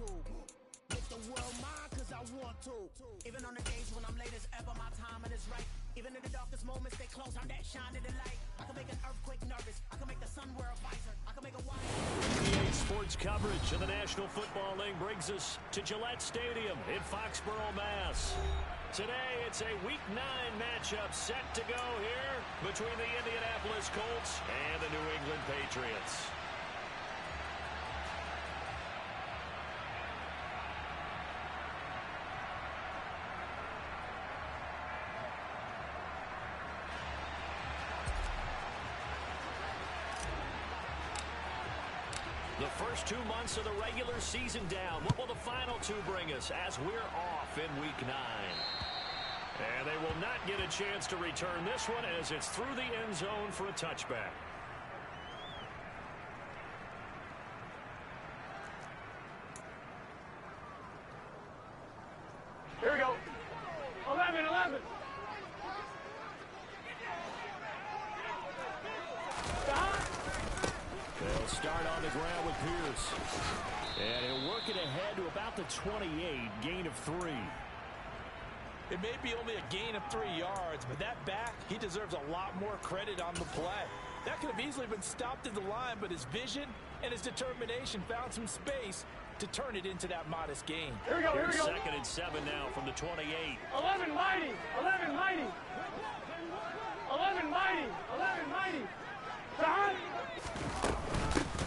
Make the world mine cause I want to. Even on the days when I'm late as ever, my timing is right. Even in the darkest moments, stay close, I'm that shining the light. I can make an earthquake nervous. I can make the sun wear a visor. I can make a wire. NBA sports coverage of the National Football League brings us to Gillette Stadium in Foxborough, Mass. Today, it's a Week 9 matchup set to go here between the Indianapolis Colts and the New England Patriots. The first 2 months of the regular season down. What will the final 2 bring us as we're off in Week 9? And they will not get a chance to return this one as it's through the end zone for a touchback. Here we go. 11. They'll start on the ground with Pierce. And he'll work it ahead to about the 28, gain of 3. It may be only a gain of 3 yards, but that back, he deserves a lot more credit on the play. That could have easily been stopped at the line, but his vision and his determination found some space to turn it into that modest gain. Here we go. 2nd and 7 now from the 28. 11 mighty. 11 mighty.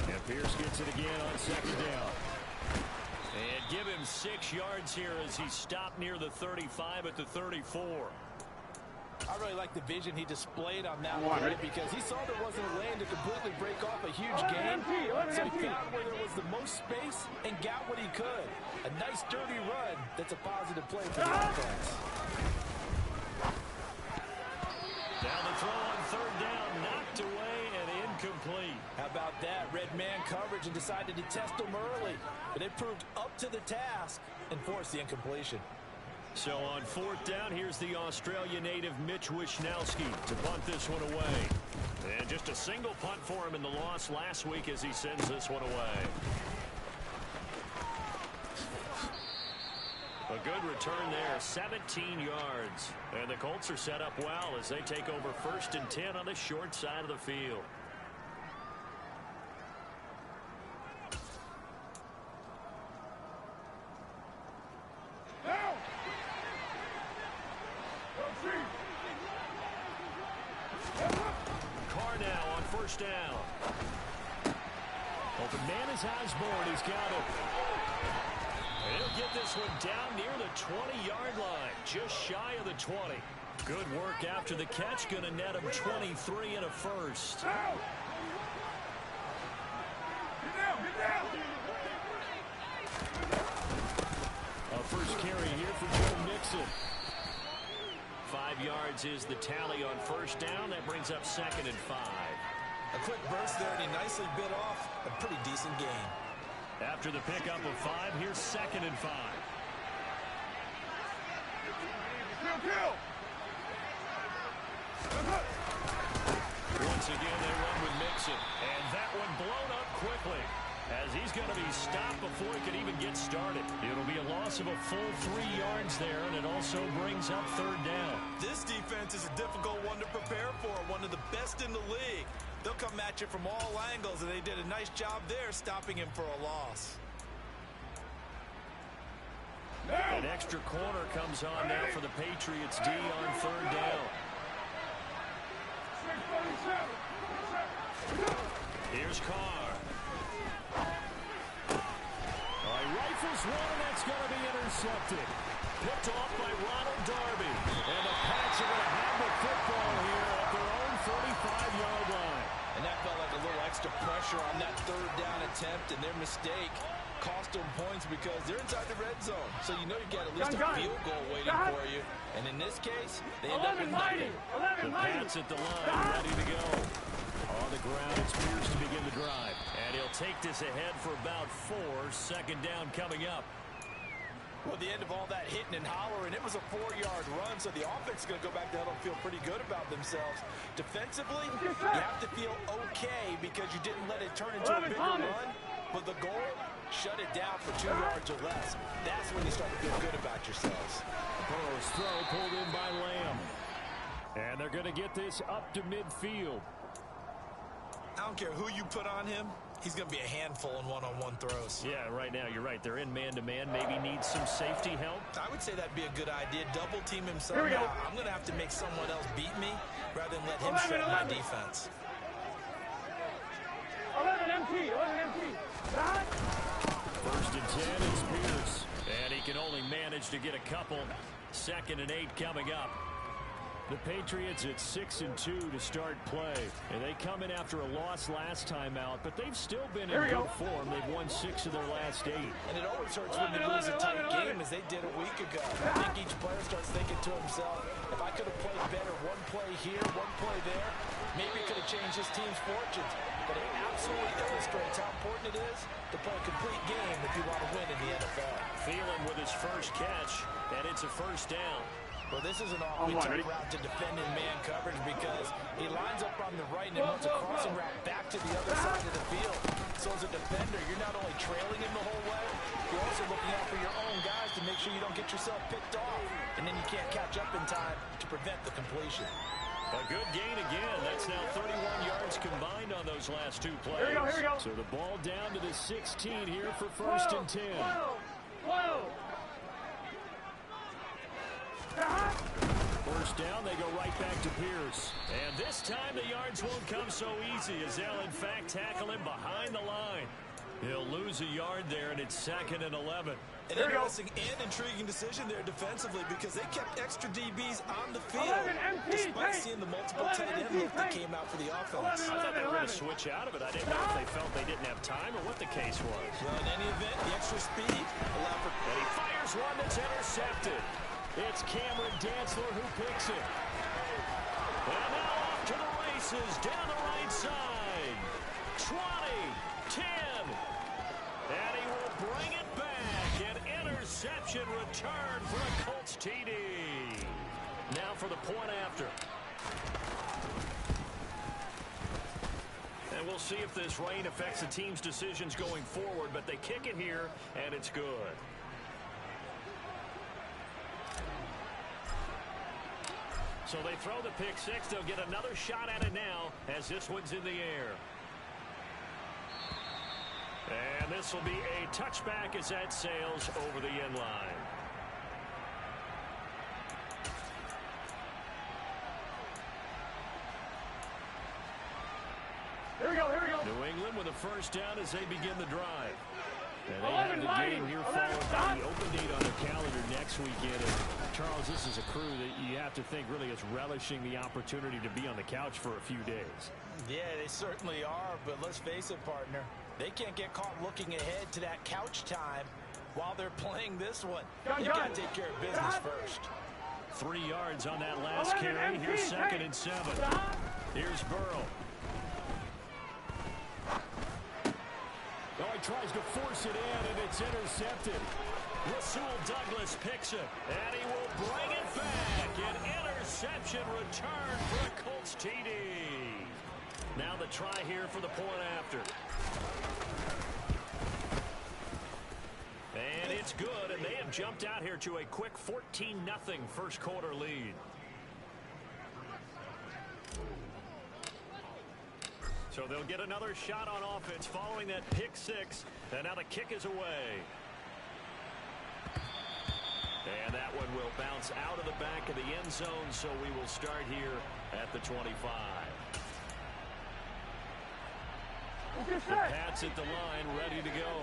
And Pierce gets it again on 2nd down. And give him 6 yards here as he stopped near the 35 at the 34. I really like the vision he displayed on that one because he saw there wasn't a lane to completely break off a huge gain. So he found where there was the most space and got what he could. A nice dirty run that's a positive play for the offense. Down the throw on 3rd down, knocked away and incomplete. How about that? Red man coverage and decided to test him early. But it proved up to the task and forced the incompletion. So on 4th down, here's the Australia native Mitch Wishnowski to punt this one away. And just a single punt for him in the loss last week as he sends this one away. A good return there, 17 yards. And the Colts are set up well as they take over 1st and 10 on the short side of the field. Carr now on 1st down. Open man is Osborne. He's got it. And he'll get this one down near the 20-yard line, just shy of the 20. Good work after the catch. Going to net him 23 and a first. Get down. A first carry here for Joe Mixon. 5 yards is the tally on 1st down. That brings up 2nd and 5. A quick burst there, and he nicely bit off a pretty decent gain. After the pickup of 5, here's 2nd and 5. Once again, they run with Mixon. And that one blown up quickly as he's going to be stopped before he can even get started. It'll be a loss of a full 3 yards there, and it also brings up 3rd down. This defense is a difficult one to prepare for, one of the best in the league. They'll come at you from all angles, and they did a nice job there stopping him for a loss. An extra corner comes on now for the Patriots D on 3rd down. Here's Carr. Rifles one, and that's going to be intercepted. Picked off by Ronald Darby. And the Pats are going to have the football here at their own 45-yard line. And that felt like a little extra pressure on that 3rd down attempt, and their mistake cost them points because they're inside the red zone. So you know you've got at least a field goal waiting for you. And in this case, they end up with nothing. The Pats at the line, ready to go. On the ground, it's Pierce to begin the drive. And he'll take this ahead for about 4. 2nd down coming up. Well, the end of all that hitting and hollering, it was a 4-yard run, so the offense is going to go back down and feel pretty good about themselves. Defensively, you have to feel okay because you didn't let it turn into a bigger run. But the goal, shut it down for 2 yards or less. That's when you start to feel good about yourselves. Burrow's throw pulled in by Lamb. And they're going to get this up to midfield. I don't care who you put on him. He's going to be a handful in one-on-one throws. Yeah, right now, you're right. They're in man-to-man. Maybe needs some safety help. I would say that'd be a good idea. Double team him somehow. I'm going to have to make someone else beat me rather than let him shred my defense. 11 MT, 11 MT. First and 10 is Pierce. And he can only manage to get a couple. 2nd and 8 coming up. The Patriots at 6-2 to start play. And they come in after a loss last time out, but they've still been in good form. They've won 6 of their last 8. And it always hurts when they lose a tight game as they did a week ago. I think each player starts thinking to himself, if I could have played better one play here, one play there, maybe it could have changed this team's fortunes. But it absolutely illustrates how important it is to play a complete game if you want to win in the NFL. Thielen with his first catch, and it's a first down. Well, this is an awfully tough route to defend in man coverage because he lines up on the right and then runs a crossing route back to the other side of the field. So as a defender, you're not only trailing him the whole way, you're also looking out for your own guys to make sure you don't get yourself picked off. And then you can't catch up in time to prevent the completion. A good gain again. That's now 31 yards combined on those last 2 plays. Here we go. So the ball down to the 16 here for 1st and 10. First down, they go right back to Pierce. And this time the yards won't come so easy as they'll in fact tackle him behind the line. He'll lose a yard there, and it's 2nd and 11. An interesting and intriguing decision there defensively because they kept extra DBs on the field despite seeing the multiple tight end look that came out for the offense. I thought they were going to switch out of it. I didn't know if they felt they didn't have time or what the case was. Well, in any event, the extra speed allowed for... And he fires one that's intercepted. It's Cameron Dantzler who picks it. And now off to the races down the right side. 20, 10. And he will bring it back. An interception return for a Colts TD. Now for the point after. And we'll see if this rain affects the team's decisions going forward, but they kick it here, and it's good. So they throw the pick 6. They'll get another shot at it now as this one's in the air. And this will be a touchback as that sails over the end line. Here we go. New England with a first down as they begin the drive. And they have the game here followed by the open date on their calendar next weekend. And Charles, this is a crew that you have to think really is relishing the opportunity to be on the couch for a few days. Yeah, they certainly are, but let's face it, partner. They can't get caught looking ahead to that couch time while they're playing this one. You've got to take care of business first. 3 yards on that last carry. Here's 2nd and 7. Here's Burrow. Oh, he tries to force it in, and it's intercepted. Rasul Douglas picks it, and he will bring it back. An interception return for a Colts TD. Now the try here for the point after. And it's good, and they have jumped out here to a quick 14-0 first quarter lead. So they'll get another shot on offense following that pick 6. And now the kick is away. And that one will bounce out of the back of the end zone, so we will start here at the 25. The Pats at the line, ready to go.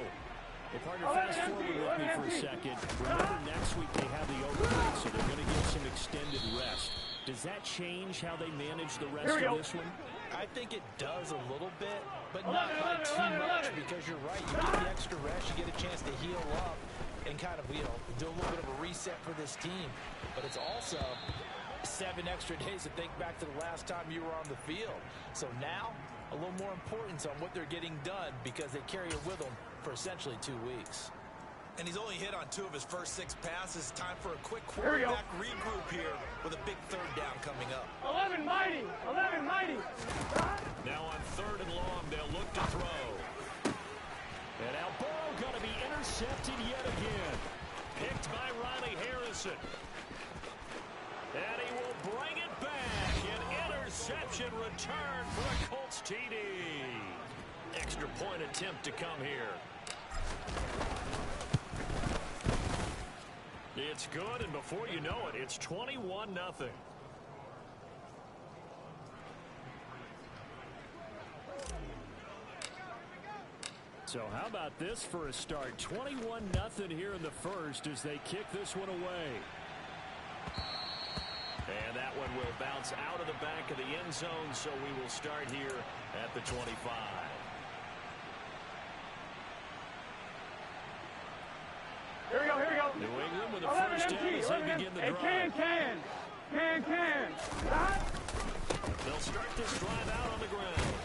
Well, partner, fast forward with me for a second. Remember, next week they have the overtime, so they're going to get some extended rest. Does that change how they manage the rest of this one? I think it does a little bit, but not by too much because you're right. You get the extra rest, you get a chance to heal up and kind of, do a little bit of a reset for this team. But it's also 7 extra days to think back to the last time you were on the field. So now, a little more importance on what they're getting done because they carry it with them for essentially 2 weeks. And he's only hit on 2 of his first 6 passes. Time for a quick quarterback regroup here with a big 3rd down coming up. 11 mighty. Now on 3rd and long, they'll look to throw. intercepted yet again. Picked by Riley Harrison. And he will bring it back. An interception return for a Colts TD. Extra point attempt to come here. It's good, and before you know it, it's 21-0. So how about this for a start? 21-0 here in the first as they kick this one away. And that one will bounce out of the back of the end zone, so we will start here at the 25. Here we go, here we go. New England with a first down as they begin the drive. Can. They'll start this drive out on the ground.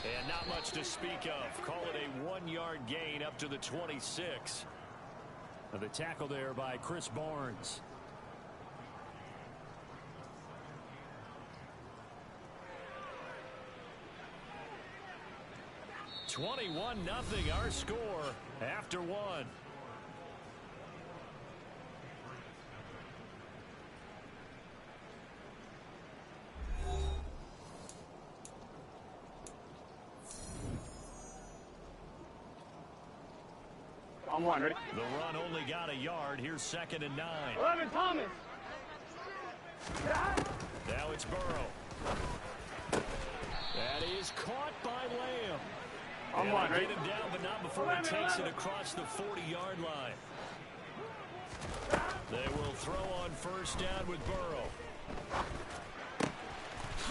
And not much to speak of. Call it a 1-yard gain up to the 26. The tackle there by Chris Barnes. (21-0) our score after one. I'm one, ready? The run only got a yard. Here's 2nd and 9. 11, Thomas. Now it's Burrow. That is caught by Lamb. I'm and one, they right? get him down, but not before he takes it across the 40-yard line. They will throw on first down with Burrow.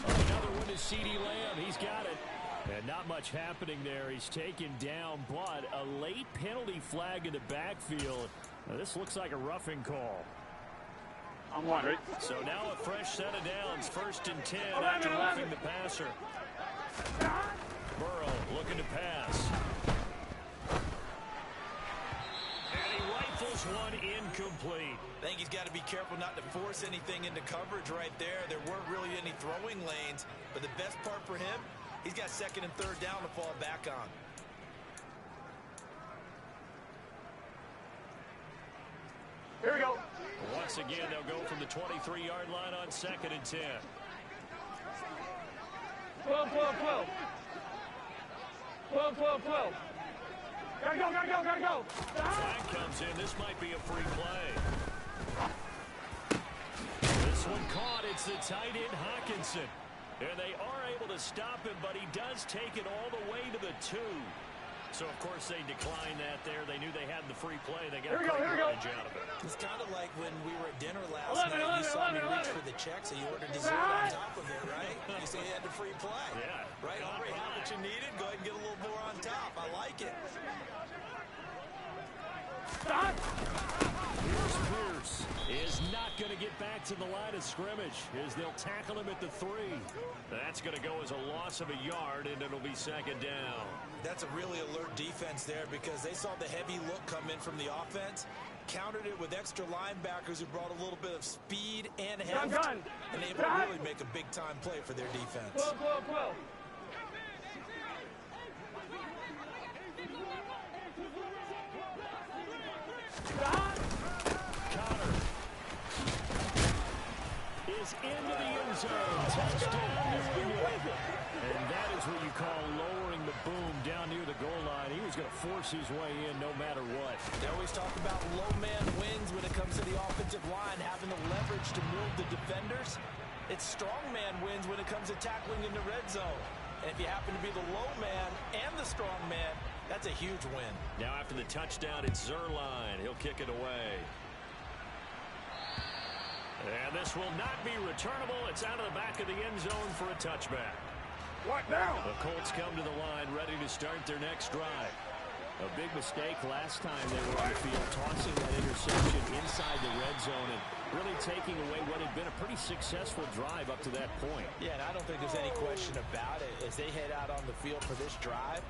Another one to CeeDee Lamb. He's got it. And not much happening there. He's taken down, but a late penalty flag in the backfield. Now, this looks like a roughing call. I'm one, right? So now a fresh set of downs. 1st and 10 after roughing the passer. Burrow looking to pass. And he rifles one incomplete. I think he's got to be careful not to force anything into coverage right there. There weren't really any throwing lanes, but the best part for him, he's got 2nd and 3rd down to fall back on. Here we go. Once again, they'll go from the 23-yard line on 2nd and 10. 12. Gotta go. Flag comes in. This might be a free play. This one caught. It's the tight end, Hawkinson. And they are able to stop him, but he does take it all the way to the 2. So, of course, they declined that there. They knew they had the free play. They got a great yardage out of it. It's kind of like when we were at dinner last night. You saw me reach for the check, so you ordered dessert on top of it, right? You say you had the free play. Yeah. Right? Already had what you needed. Go ahead and get a little more on top. I like it. Stop. Here's Pierce. Is not going to get back to the line of scrimmage as they'll tackle him at the 3. That's going to go as a loss of a yard, and it'll be 2nd down. That's a really alert defense there because they saw the heavy look come in from the offense, countered it with extra linebackers who brought a little bit of speed and heft, and able to really make a big-time play for their defense. 12. Connor is into the end zone. Touchdown, New England. And that is what you call lowering the boom down near the goal line. He was going to force his way in no matter what. They always talk about low man wins when it comes to the offensive line, having the leverage to move the defenders. It's strong man wins when it comes to tackling in the red zone. And if you happen to be the low man and the strong man, that's a huge win. Now after the touchdown, it's Zerline. He'll kick it away. And this will not be returnable. It's out of the back of the end zone for a touchback. What now? The Colts come to the line ready to start their next drive. A big mistake last time they were on the field, tossing that interception inside the red zone and really taking away what had been a pretty successful drive up to that point. Yeah, and I don't think there's any question about it. As they head out on the field for this drive,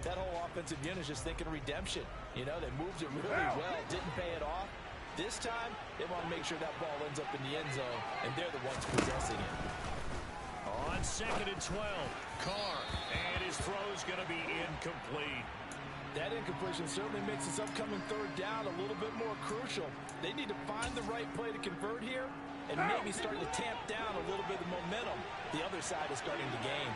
that whole offensive unit is just thinking redemption. You know, they moved it really well, didn't pay it off. This time, they want to make sure that ball ends up in the end zone, and they're the ones possessing it. On 2nd and 12, Carr, and his throw's going to be incomplete. That incompletion certainly makes this upcoming third down a little bit more crucial. They need to find the right play to convert here and maybe start to tamp down a little bit of momentum the other side is starting to gain.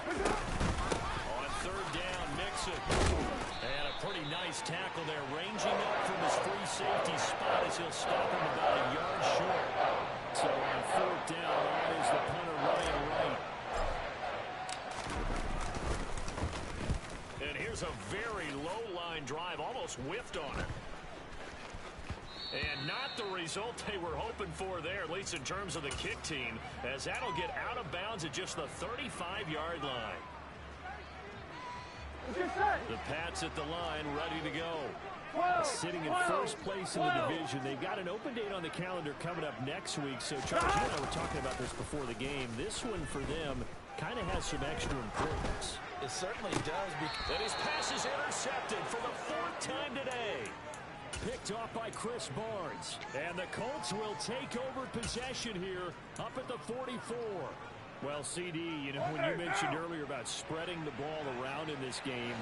On third down, Mixon. And a pretty nice tackle there, ranging up from his free safety spot as he'll stop him about a yard short. So on fourth down, that is the punter Ryan Wright. And here's a very low-line drive, almost whiffed on it. And not the result they were hoping for there, at least in terms of the kick team, as that'll get out of bounds at just the 35-yard line. The Pats at the line, ready to go. Sitting in first place in the division. They've got an open date on the calendar coming up next week. So, Charles, you and I were talking about this before the game. This one for them kind of has some extra importance. It certainly does. And his pass is intercepted for the fourth time today. Picked off by Chris Barnes. And the Colts will take over possession here up at the 44. Well, CD, you know, when you mentioned earlier about spreading the ball around in this game,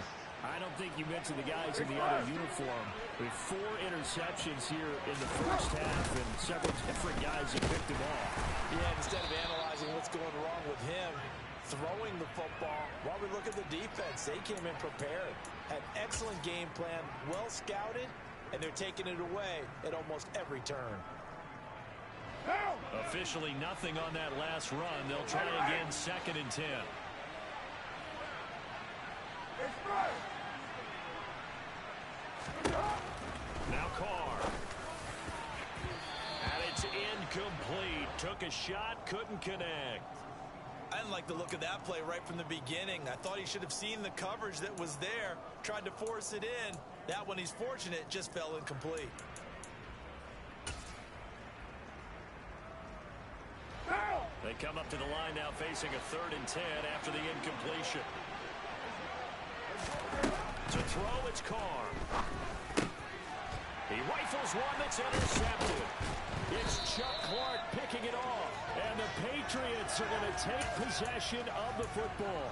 I don't think you mentioned the guys in the other uniform. With 4 interceptions here in the first half, and several different guys have picked them off. Yeah, instead of analyzing what's going wrong with him, throwing the football, while we look at the defense, they came in prepared. Had excellent game plan, well scouted, and they're taking it away at almost every turn. Officially nothing on that last run. They'll try again, 2nd and 10. Now Carr. And it's incomplete. Took a shot, couldn't connect. I didn't like the look of that play right from the beginning. I thought he should have seen the coverage that was there, tried to force it in. That one, he's fortunate, just fell incomplete. They come up to the line now facing a 3rd and 10 after the incompletion. To throw, it's Carr. He rifles one that's intercepted. It's Chuck Clark picking it off. And the Patriots are going to take possession of the football.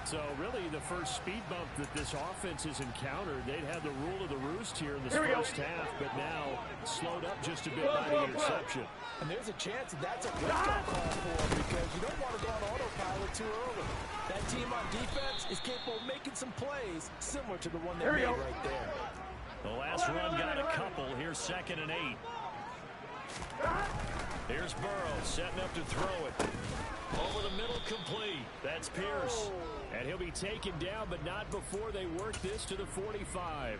So really the first speed bump that this offense has encountered, they'd had the rule of the roost here in this first half, but now slowed up just a bit by the interception. And there's a chance that's a wake-up call for them because you don't want to go on autopilot too early. That team on defense is capable of making some plays similar to the one they made right there. The last run got a couple. Here's 2nd and 8. Here's Burrow setting up to throw it. Over the middle, complete. That's Pierce. And he'll be taken down, but not before they work this to the 45.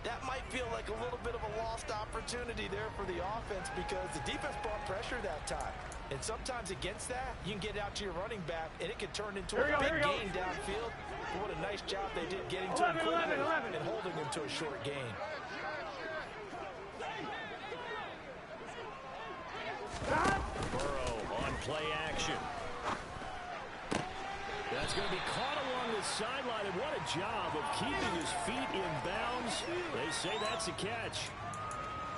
That might feel like a little bit of a lost opportunity there for the offense because the defense brought pressure that time. And sometimes against that, you can get out to your running back, and it can turn into a big gain downfield. But what a nice job they did getting to him quickly and holding him to a short gain. Burrow on play action. That's going to be caught along the sideline, and what a job of keeping his feet in bounds. They say that's a catch.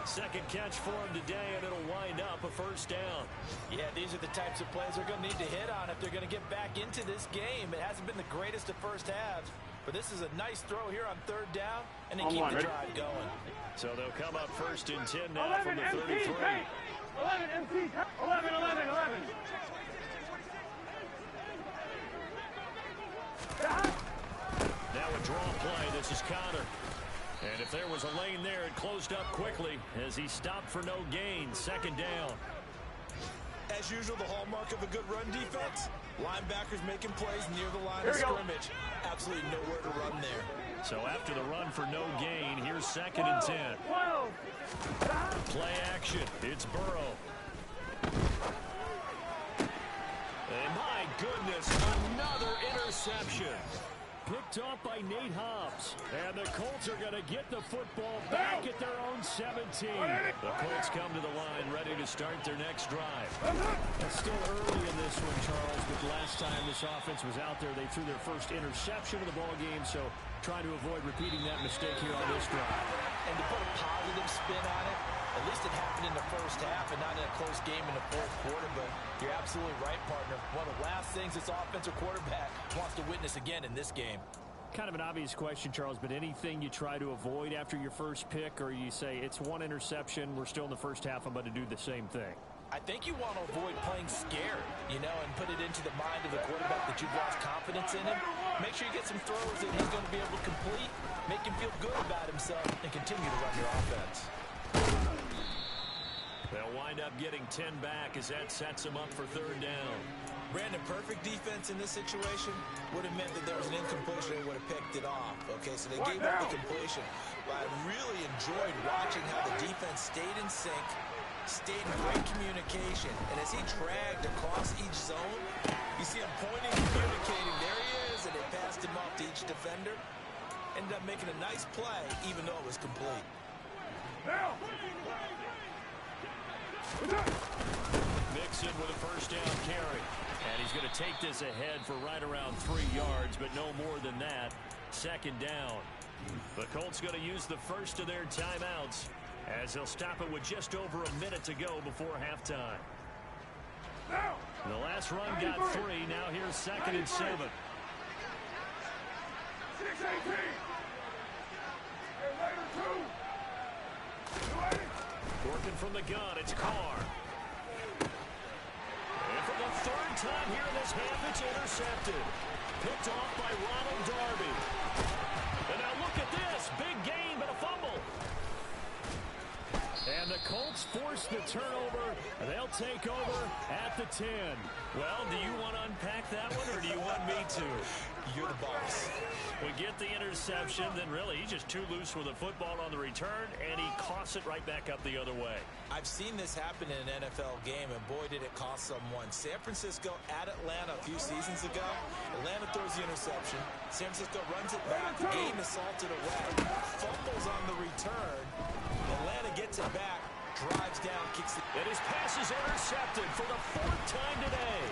2nd catch for him today, and it'll wind up a 1st down. Yeah, these are the types of plays they're going to need to hit on if they're going to get back into this game. It hasn't been the greatest of first halves, but this is a nice throw here on 3rd down, and they keep the drive going. So they'll come up 1st and 10 now from the 33. 11, MC, 11, 11, 11. Now a draw play. This is Connor. And if there was a lane there, it closed up quickly as he stopped for no gain. 2nd down. As usual, the hallmark of a good run defense, linebackers making plays near the line of scrimmage. Absolutely nowhere to run there. So after the run for no gain, here's 2nd and 10. Play action. It's Burrow. And my goodness, another interception. Picked off by Nate Hobbs. And the Colts are going to get the football back at their own 17. The Colts come to the line ready to start their next drive. It's still early in this one, Charles, but last time this offense was out there, they threw their first interception of the ball game, so try to avoid repeating that mistake here on this drive. And to put a positive spin on it, at least it happened in the first half and not in a close game in the fourth quarter. But you're absolutely right, partner. One of the last things this offensive quarterback wants to witness again in this game. Kind of an obvious question, Charles, but anything you try to avoid after your first pick, or you say it's one interception, we're still in the first half, I'm going to do the same thing? I think you want to avoid playing scared, and put it into the mind of the quarterback that you've lost confidence in him. Make sure you get some throws that he's going to be able to complete, make him feel good about himself, and continue to run your offense. They'll wind up getting 10 back as that sets them up for third down. Brandon, perfect defense in this situation would have meant that there was an incompletion and would have picked it off. Okay, so they gave up the completion. But I really enjoyed watching how the defense stayed in sync, stayed in great communication. And as he dragged across each zone, you see him pointing, communicating. There he is, and they passed him off to each defender. Ended up making a nice play, even though it was complete. Mixon with a first down carry. And he's going to take this ahead for right around 3 yards, but no more than that. Second down. The Colts going to use the first of their timeouts as they'll stop it with just over a minute to go before halftime. The last run got 3. Now here's 2nd and 7. 6-18. Working from the gun, it's Carr. And for the third time here in this half, it's intercepted. Picked off by Ronald Darby. And now look at this. Big gain, but a fumble. And the Colts force the turnover. They'll take over at the 10. Well, do you want to unpack that one, or do you want me to? You're the boss. We get the interception, then really he's just too loose with the football on the return, and he coughs it right back up the other way. I've seen this happen in an NFL game, and boy, did it cost someone. San Francisco at Atlanta a few seasons ago. Atlanta throws the interception. San Francisco runs it back. The game is salted away. Fumbles on the return. Atlanta gets it back, drives down, kicks it. And his pass is intercepted for the 4th time today.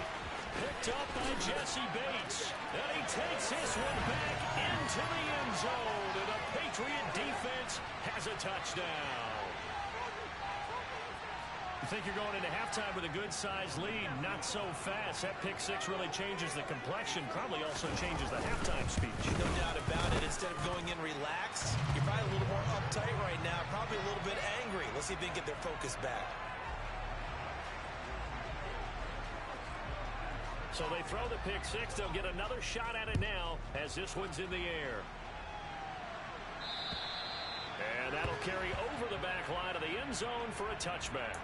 Picked up by Jesse Bates. And he takes this one back into the end zone. And the Patriot defense has a touchdown. You think you're going into halftime with a good-sized lead? Not so fast. That pick six really changes the complexion. Probably also changes the halftime speech. No doubt about it. Instead of going in relaxed, you're probably a little more uptight right now. Probably a little bit angry. Let's see if they can get their focus back. So they throw the pick six. They'll get another shot at it now as this one's in the air. And that'll carry over the back line of the end zone for a touchback.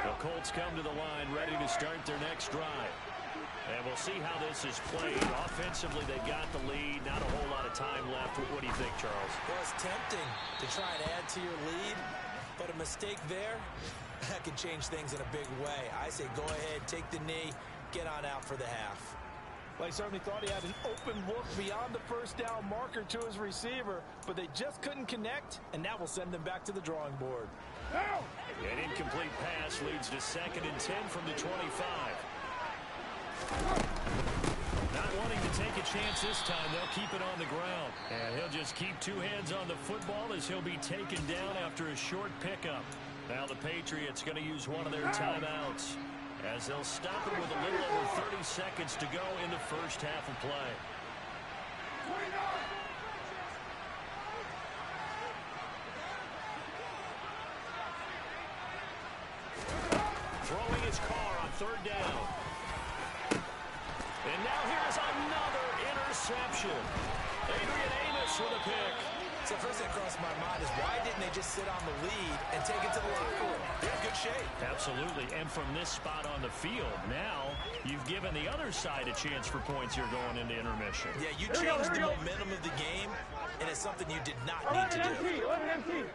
The Colts come to the line ready to start their next drive. And we'll see how this is played. Offensively, they got the lead. Not a whole lot of time left. What do you think, Charles? Well, it's tempting to try and add to your lead, but a mistake there, that can change things in a big way. I say go ahead, take the knee, get on out for the half. Well, he certainly thought he had an open look beyond the first down marker to his receiver, but they just couldn't connect, and that will send them back to the drawing board. An incomplete pass leads to 2nd and 10 from the 25. Not wanting to take a chance this time, they'll keep it on the ground. And he'll just keep two hands on the football as he'll be taken down after a short pickup. Now the Patriots going to use one of their timeouts as they'll stop it with a little over 30 seconds to go in the first half of play. Throwing his car on 3rd down. And now here's another interception. Adrian Amos with a pick. So first thing that crossed my mind is why didn't they just sit on the lead and take it to the locker room? They're in good shape. Absolutely. And from this spot on the field, now you've given the other side a chance for points here going into intermission. Yeah, you changed the momentum of the game, and it's something you did not need to do.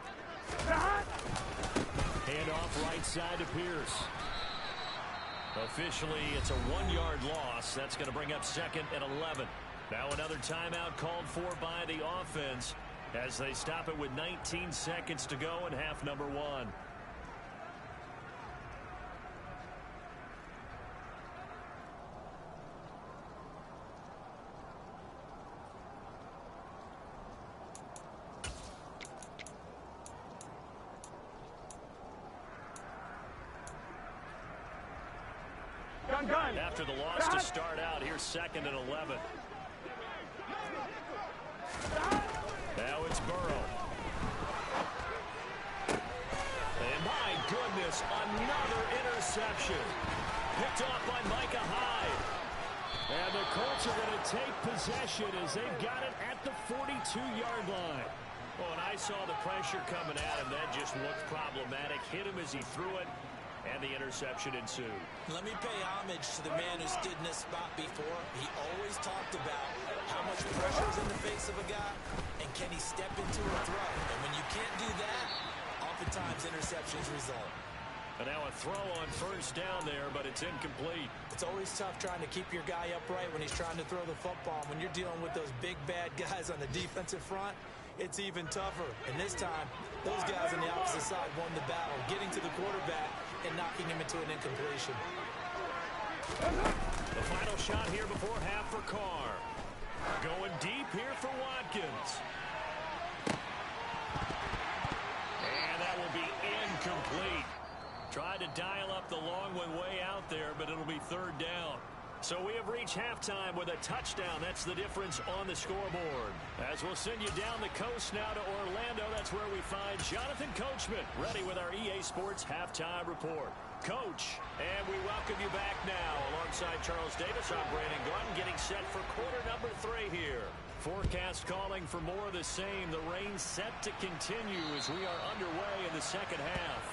Hand off right side to Pierce. Officially, it's a 1-yard loss. That's going to bring up 2nd and 11. Now another timeout called for by the offense as they stop it with 19 seconds to go in half number one. After the loss to start out, here's 2nd and 11. Now it's Burrow. And my goodness, another interception. Picked off by Micah Hyde. And the Colts are going to take possession as they've got it at the 42-yard line. Well, and I saw the pressure coming at him. That just looked problematic. Hit him as he threw it. And the interception ensued. Let me pay homage to the man who stood in this spot before. He always talked about how much pressure is in the face of a guy, and can he step into a throw. And when you can't do that, oftentimes interceptions result. And now a throw on first down there, but it's incomplete. It's always tough trying to keep your guy upright when he's trying to throw the football. When you're dealing with those big, bad guys on the defensive front, it's even tougher. And this time, those guys on the opposite side won the battle, getting to the quarterback and knocking him into an incompletion. The final shot here before half for Carr. Going deep here for Watkins. And that will be incomplete. Tried to dial up the long one way out there, but it'll be 3rd down. So we have reached halftime with a touchdown. That's the difference on the scoreboard. As we'll send you down the coast now to Orlando, that's where we find Jonathan Coachman, ready with our EA Sports Halftime Report. Coach, and we welcome you back now. Alongside Charles Davis, I'm Brandon Gordon, getting set for quarter number 3 here. Forecast calling for more of the same. The rain set to continue as we are underway in the second half.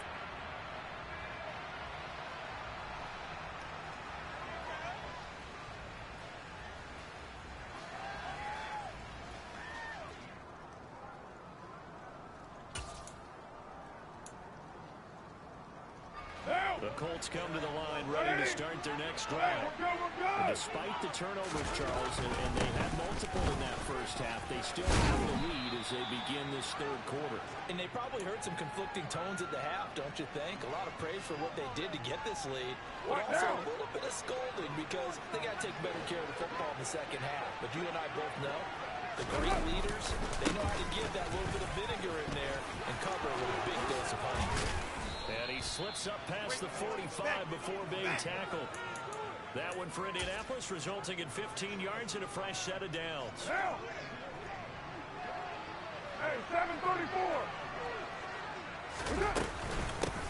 The Colts come to the line ready to start their next drive. And despite the turnovers, Charles, and they had multiple in that first half, they still have the lead as they begin this 3rd quarter. And they probably heard some conflicting tones at the half, don't you think? A lot of praise for what they did to get this lead, but also a little bit of scolding because they got to take better care of the football in the second half. But you and I both know the great leaders, they know how to give that little bit of vinegar in there and cover with a big dose of honey. And he slips up past the 45 before being tackled. That one for Indianapolis, resulting in 15 yards and a fresh set of downs. Hey, 734.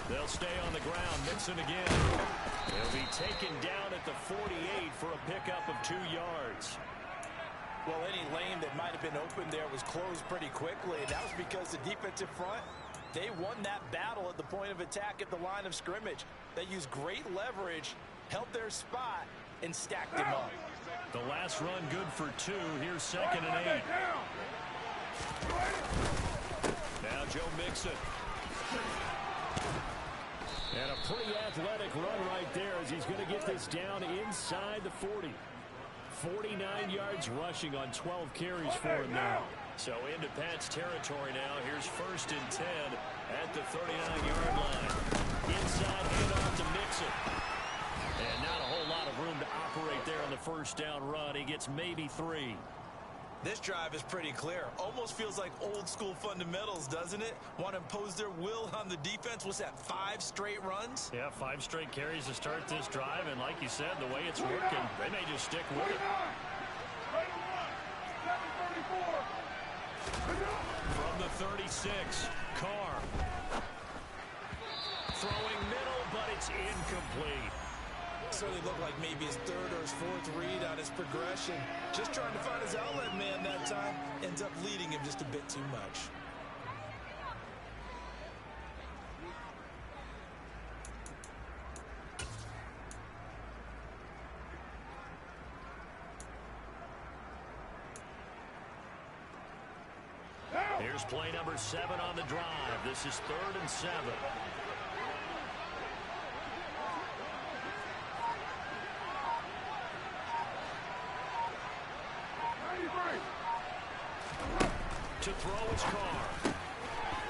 They'll stay on the ground. Mixon again. They'll be taken down at the 48 for a pickup of 2 yards. Well, any lane that might have been open there was closed pretty quickly, and that was because the defensive front, they won that battle at the point of attack at the line of scrimmage. They used great leverage, held their spot, and stacked them up. The last run good for 2. Here's 2nd and 8. Now Joe Mixon. And a pretty athletic run right there as he's going to get this down inside the 40. 49 yards rushing on 12 carries for him now. So into Pat's territory now. Here's 1st and 10 at the 39-yard line. Inside handoff to Mixon. And not a whole lot of room to operate there on the first down run. He gets maybe 3. This drive is pretty clear. Almost feels like old school fundamentals, doesn't it? Want to impose their will on the defense. What's that, 5 straight runs? Yeah, 5 straight carries to start this drive. And like you said, the way it's working, they may just stick with it. From the 36, Carr. Throwing middle, but it's incomplete. Certainly looked like maybe his 3rd or his 4th read on his progression. Just trying to find his outlet man that time. Ends up leading him just a bit too much. Here's play number 7 on the drive. This is 3rd and 7. To throw is Carr.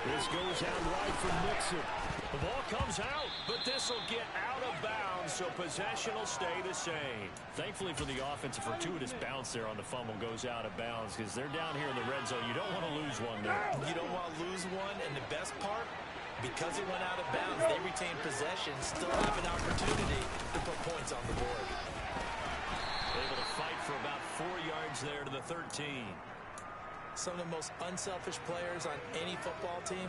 This goes out wide for Mixon. The ball comes out, but this will get out of bounds, so possession will stay the same. Thankfully for the offense, a fortuitous bounce there on the fumble goes out of bounds because they're down here in the red zone. You don't want to lose one there. You don't want to lose one, and the best part, because it went out of bounds, they retain possession, still have an opportunity to put points on the board. Able to fight for about 4 yards there to the 13. Some of the most unselfish players on any football team,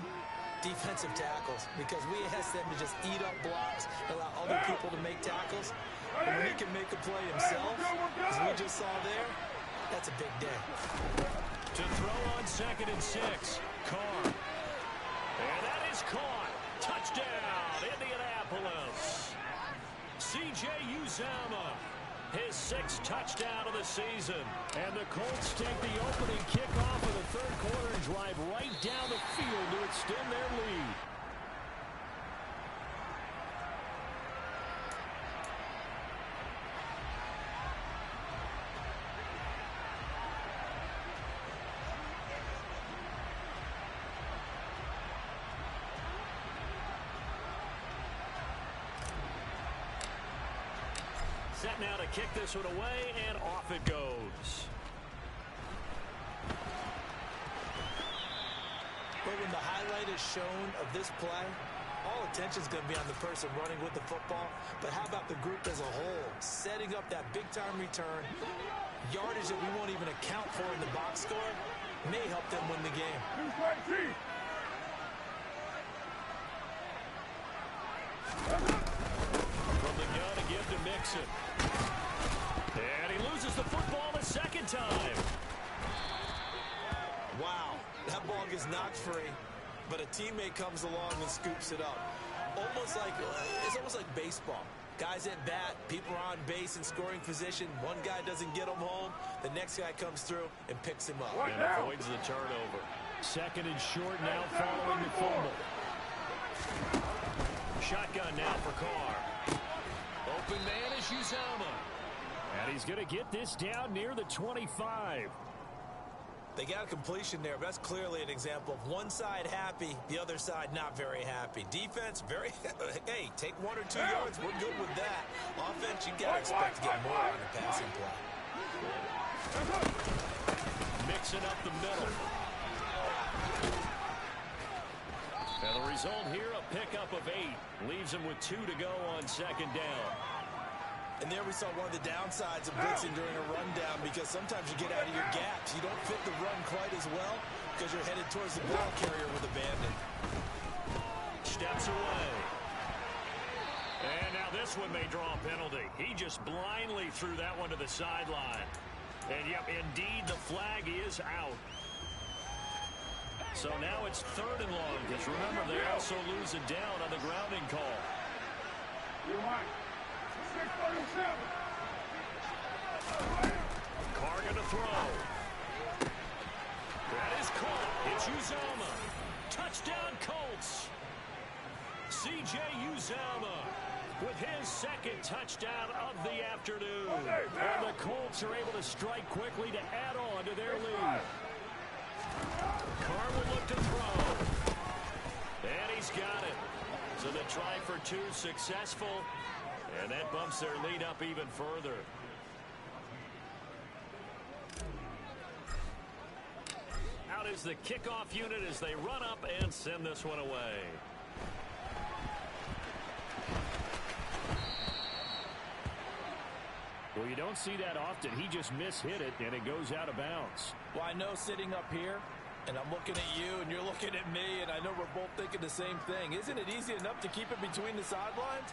defensive tackles, because we ask them to just eat up blocks, allow other people to make tackles. And when he can make a play himself, as we just saw there, that's a big day. To throw on 2nd and 6, Carr. And that is caught. Touchdown, Indianapolis. C.J. Uzomah, his 6th touchdown of the season. And the Colts take the opening kickoff of the 3rd quarter and drive right down the field to extend their lead. Set now to kick this one away, and off it goes. But when the highlight is shown of this play, all attention is going to be on the person running with the football. But how about the group as a whole? Setting up that big-time return, yardage that we won't even account for in the box score, may help them win the game. From the gun to give to Mixon. And he loses the football a 2nd time. Wow, that ball gets knocked free, but a teammate comes along and scoops it up. It's almost like baseball. Guys at bat, people are on base in scoring position. One guy doesn't get him home. The next guy comes through and picks him up. And avoids the turnover. 2nd and short now following the fumble. Shotgun now for Carr. Open man is Uzomah. And he's going to get this down near the 25. They got a completion there. That's clearly an example of one side happy, the other side not very happy. Defense, hey, take 1 or 2 yards. We're good with that. Offense, you got to expect to get more on the passing play. Mixing up the middle. And the result here, a pickup of 8. Leaves him with 2 to go on 2nd down. And there we saw one of the downsides of blitzing during a rundown, because sometimes you get out of your gaps. You don't fit the run quite as well because you're headed towards the ball carrier with abandon. Steps away. And now this one may draw a penalty. He just blindly threw that one to the sideline. And, yep, indeed, the flag is out. So now it's 3rd and long, because remember, they also lose it down on the grounding call. You're right. 637. Carr gonna throw. That is caught. It's Uzomah. Touchdown Colts. C.J. Uzomah with his 2nd touchdown of the afternoon. And the Colts are able to strike quickly to add on to their lead. Carr will look to throw. And he's got it. So the try for 2 successful. And that bumps their lead up even further. Out is the kickoff unit as they run up and send this one away. Well, you don't see that often. He just mishit it, and it goes out of bounds. Well, I know sitting up here, and I'm looking at you, and you're looking at me, and I know we're both thinking the same thing. Isn't it easy enough to keep it between the sidelines?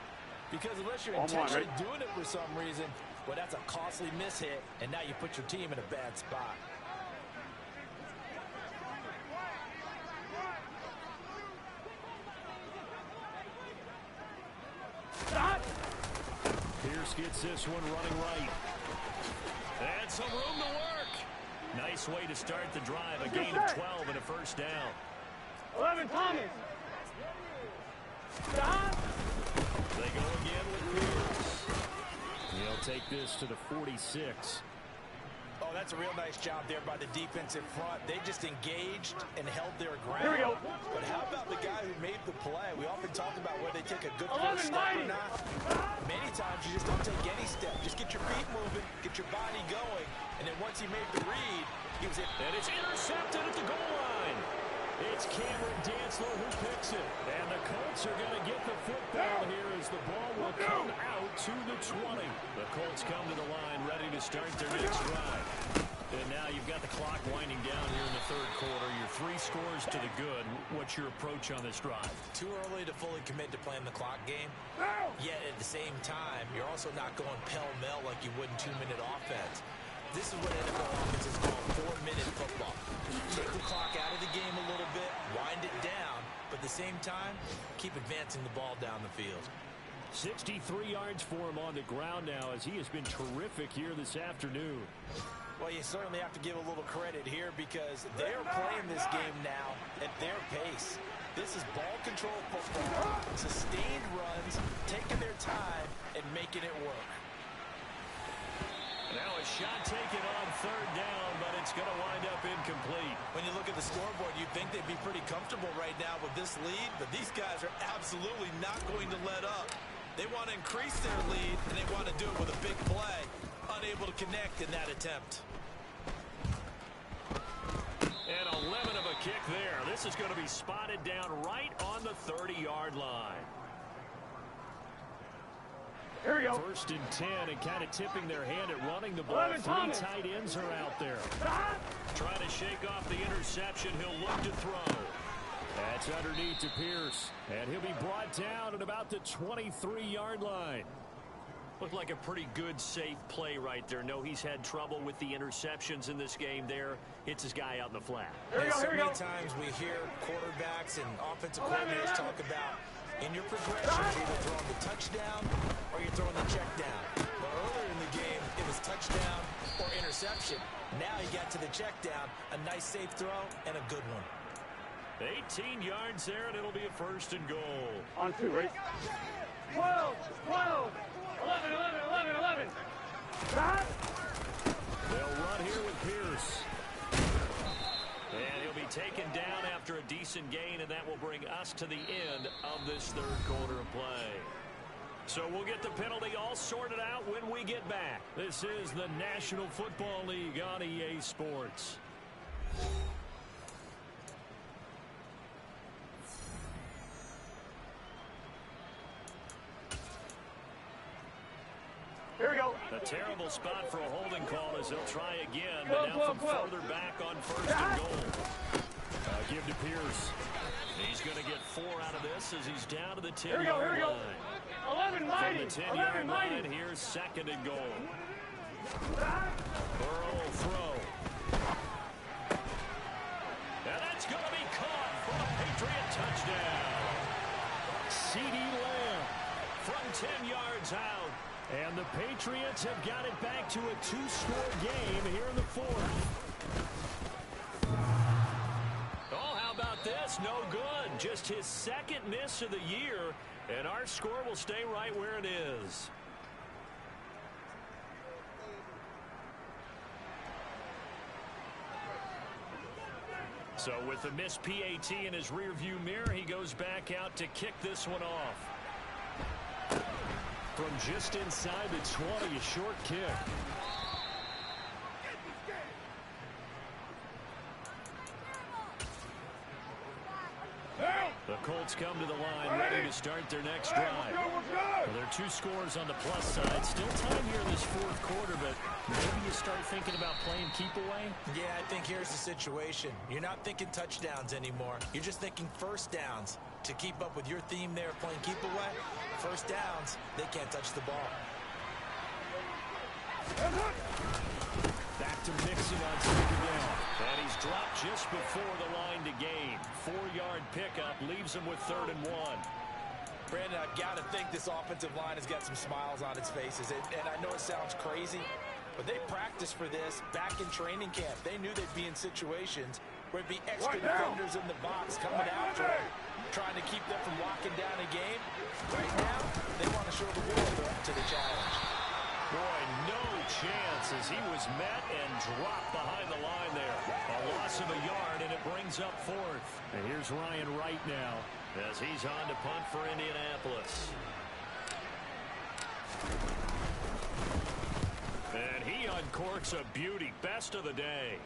Because unless you're intentionally doing it for some reason, well, that's a costly mishit, and now you put your team in a bad spot. Pierce gets this one running right. And some room to work. Nice way to start the drive. A gain of 12 and a 1st down. 11 Thomas. Stop. They go again with Pierce. He'll take this to the 46. Oh, Oh, that's a real nice job there by the defensive front. They just engaged and held their ground. Here we go. But how about the guy who made the play? We often talk about whether they take a good first step or not. Many times you just don't take any step. Just get your feet moving, get your body going, and then once he made the read, he was in. And it's intercepted at the goal line. It's Cameron Dantzler who picks it. And the Colts are going to get the football here as the ball will come out to the 20. The Colts come to the line ready to start their next drive. And now you've got the clock winding down here in the third quarter. Your 3 scores to the good. What's your approach on this drive? Too early to fully commit to playing the clock game. Yet at the same time, you're also not going pell-mell like you would in 2-minute offense. This is what NFL offenses call 4-minute football. Take the clock out of the game a little bit, wind it down, but at the same time, keep advancing the ball down the field. 63 yards for him on the ground now as he has been terrific here this afternoon. Well, you certainly have to give a little credit here because they're playing this game now at their pace. This is ball control football, sustained runs, taking their time and making it work. Now a shot taken on third down, but it's going to wind up incomplete. When you look at the scoreboard, you'd think they'd be pretty comfortable right now with this lead, but these guys are absolutely not going to let up. They want to increase their lead, and they want to do it with a big play. Unable to connect in that attempt. And a lemon of a kick there. This is going to be spotted down right on the 30-yard line. Here we go. 1st and 10, and kind of tipping their hand at running the ball. 3 tight ends are out there. Trying to shake off the interception. He'll look to throw. That's underneath to Pierce. And he'll be brought down at about the 23-yard line. Looked like a pretty good, safe play right there. No, he's had trouble with the interceptions in this game there. Hits his guy out in the flat. So many times we hear quarterbacks and offensive coordinators talk about in your progression, you're either throwing the touchdown or you're throwing the check down. But earlier in the game, it was touchdown or interception. Now you got to the check down, a nice safe throw, and a good one. 18 yards there, and it'll be a 1st and goal. On 2, right? 12, 12, 11, 11, 11, 11. They'll run here with Pierce. And he'll be taken down after a decent gain, and that will bring us to the end of this third quarter of play. So we'll get the penalty all sorted out when we get back. This is the National Football League on EA Sports. Here we go. A terrible spot for a holding call as they'll try again, but now from further back on 1st and goal. Give to Pierce. He's going to get 4 out of this as he's down to the 10-yard line. 11 mighty. From the 10-yard line, here's 2nd and goal. Burrow will throw. And that's going to be caught for a Patriot touchdown. C.D. Lamb from 10 yards out. And the Patriots have got it back to a 2-score game here in the 4th. Oh, how about this? No good. Just his 2nd miss of the year, and our score will stay right where it is. So with the missed PAT in his rearview mirror, he goes back out to kick this one off. From just inside the 20, a short kick. The Colts come to the line, ready to start their next drive. Well, there are 2 scores on the plus side. Still time here in this 4th quarter, but maybe you start thinking about playing keep away? Yeah, I think here's the situation. You're not thinking touchdowns anymore. You're just thinking 1st downs. To keep up with your theme there, playing keep away, 1st downs, they can't touch the ball. Back to Mixon on 2nd down. And he's dropped just before the line to gain. 4-yard pickup leaves him with 3rd and 1. Brandon, I've got to think this offensive line has got some smiles on its faces. And I know it sounds crazy, but they practiced for this back in training camp. They knew they'd be in situations where it'd be extra defenders in the box coming after them, trying to keep them from locking down a game. Right now, they want to show the world they're up to the challenge. 3rd Boy, no chance as he was met and dropped behind the line there. A loss of a yard, and it brings up fourth. And here's Ryan Wright now as he's on to punt for Indianapolis. And he uncorks a beauty. Best of the day.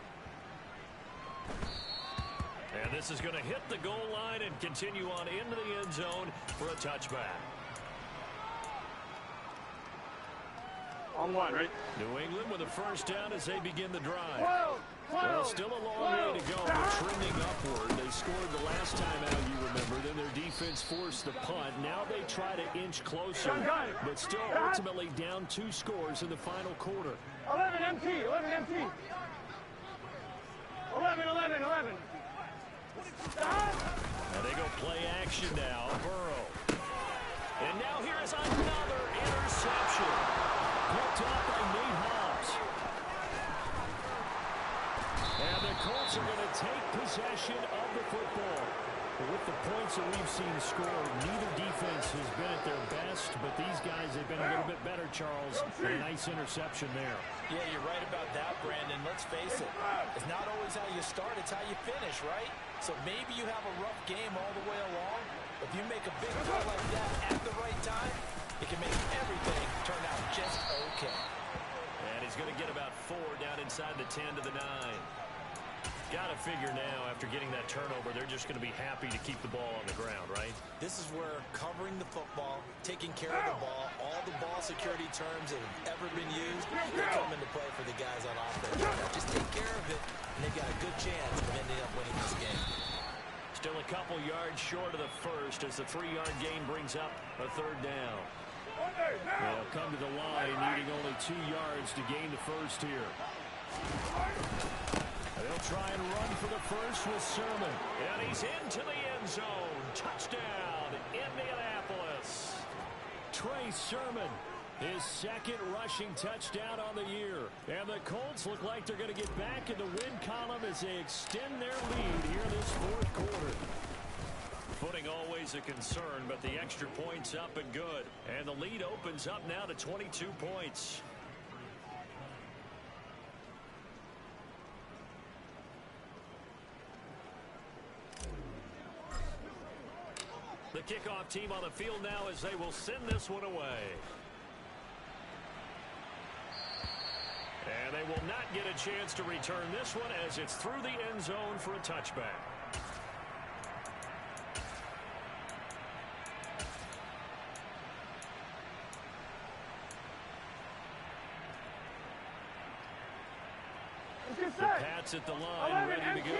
And this is going to hit the goal line and continue on into the end zone for a touchback. On one, right? New England with a first down as they begin the drive. 12, 12, Well, still a long way to go, but trending upward. They scored the last time out, you remember. Then their defense forced the punt. Now they try to inch closer, but still ultimately down 2 scores in the final quarter. 11 MT, 11 MT. 11, 11, 11. And they go play action now. Burrow. And now here is another interception. Picked off by Nate Hobbs. And the Colts are going to take possession of the football. But with the points that we've seen scored, neither defense has been at their best, but these guys have been a little bit better, Charles. And a nice interception there. Yeah, you're right about that, Brandon. Let's face it. It's not always how you start, it's how you finish, right? So maybe you have a rough game all the way along. If you make a big play like that at the right time, it can make everything turn out just okay. And he's going to get about 4 down inside the 10 to the 9. Got to figure now, after getting that turnover, they're just going to be happy to keep the ball on the ground, right? This is where covering the football, taking care of the ball, all the ball security terms that have ever been used, they come into play for the guys on offense. Just take care of it, and they've got a good chance of ending up winning this game. Still a couple yards short of the first as the 3-yard gain brings up a third down. They'll come to the line needing only 2 yards to gain the first here. They'll try and run for the first with Sermon. And he's into the end zone. Touchdown, Indianapolis. Trey Sermon, his second rushing touchdown on the year. And the Colts look like they're going to get back in the win column as they extend their lead here this fourth quarter. Footing always a concern, but the extra points up and good. And the lead opens up now to 22 points. The kickoff team on the field now as they will send this one away. And they will not get a chance to return this one as it's through the end zone for a touchback. The Pats at the line, ready to go.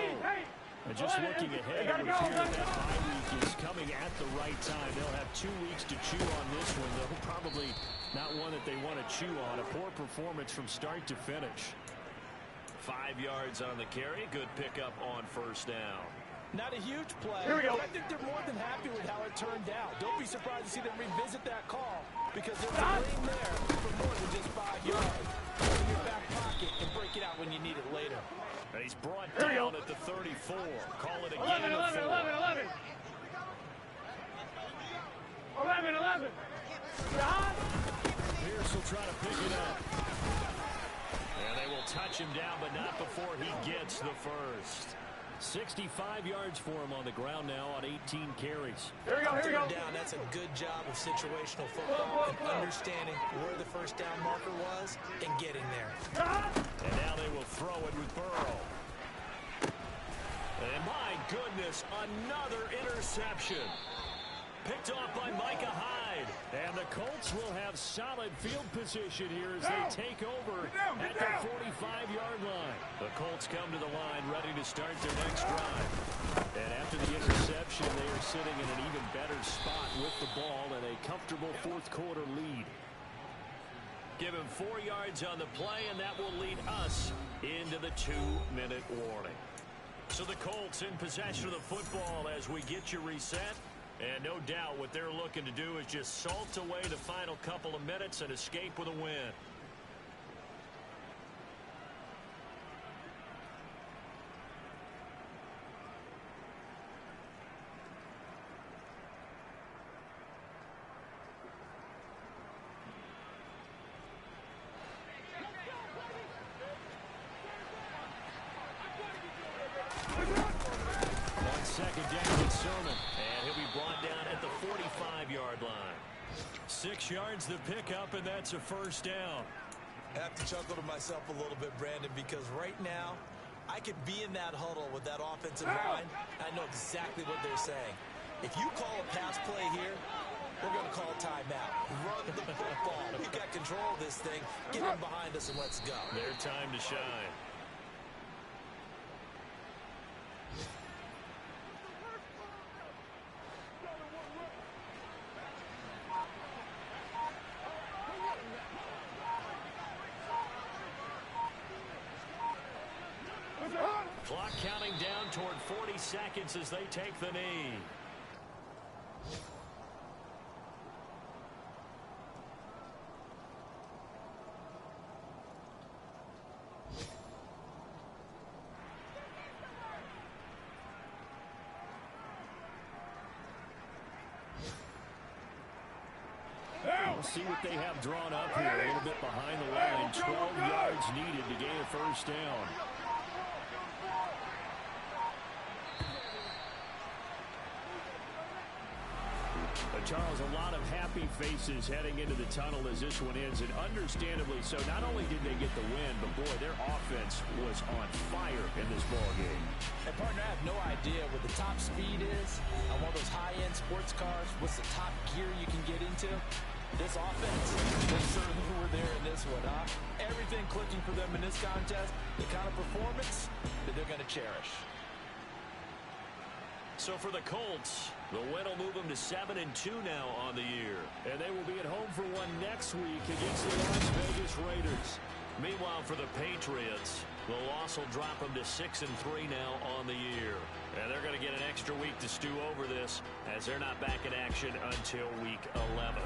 And just looking ahead, it would appear that bye week is coming at the right time. They'll have 2 weeks to chew on this one, though probably not one that they want to chew on. A poor performance from start to finish. 5 yards on the carry. Good pickup on first down. Not a huge play. Here we go. I think they're more than happy with how it turned out. Don't be surprised to see them revisit that call because there's a lane there for more than just 5 yards. Put it in your back pocket and break it out when you need it later. And he's brought down at the 34. Call it a 11, gain of 4. 11, 11, 11. 11, 11. John? Pierce will try to pick it up. And they will touch him down, but not before he gets the first. 65 yards for him on the ground now on 18 carries. Here we go, here we go. Down, that's a good job of situational football and understanding where the first down marker was and getting there. And now they will throw it with Burrow. And my goodness, another interception. Picked off by Micah Hyde. And the Colts will have solid field position here as they take over at the 45-yard line. The Colts come to the line ready to start their next drive. And after the interception, they are sitting in an even better spot with the ball and a comfortable fourth quarter lead. Give him 4 yards on the play, and that will lead us into the 2-minute warning. So the Colts in possession of the football as we get you reset. And no doubt what they're looking to do is just salt away the final couple of minutes and escape with a win. Sermon, and he'll be brought down at the 45-yard line. 6 yards to pick up, and that's a first down. I have to chuckle to myself a little bit, Brandon, because right now I could be in that huddle with that offensive line. I know exactly what they're saying. If you call a pass play here, we're going to call timeout. Run the football. We got control of this thing. Get him behind us and let's go. Their time to shine. Clock counting down toward 40 seconds as they take the knee. We'll see what they have drawn up here. A little bit behind the line. 12 yards needed to gain a first down. Charles, a lot of happy faces heading into the tunnel as this one ends, and understandably so. Not only did they get the win, but boy, their offense was on fire in this ballgame. And partner, I have no idea what the top speed is on one of those high-end sports cars. What's the top gear you can get into? This offense, they certainly were there in this one, huh? Everything clicking for them in this contest, the kind of performance that they're going to cherish. So for the Colts, the win will move them to 7-2 now on the year. And they will be at home for one next week against the Las Vegas Raiders. Meanwhile, for the Patriots, the loss will drop them to 6-3 now on the year. And they're going to get an extra week to stew over this as they're not back in action until week 11.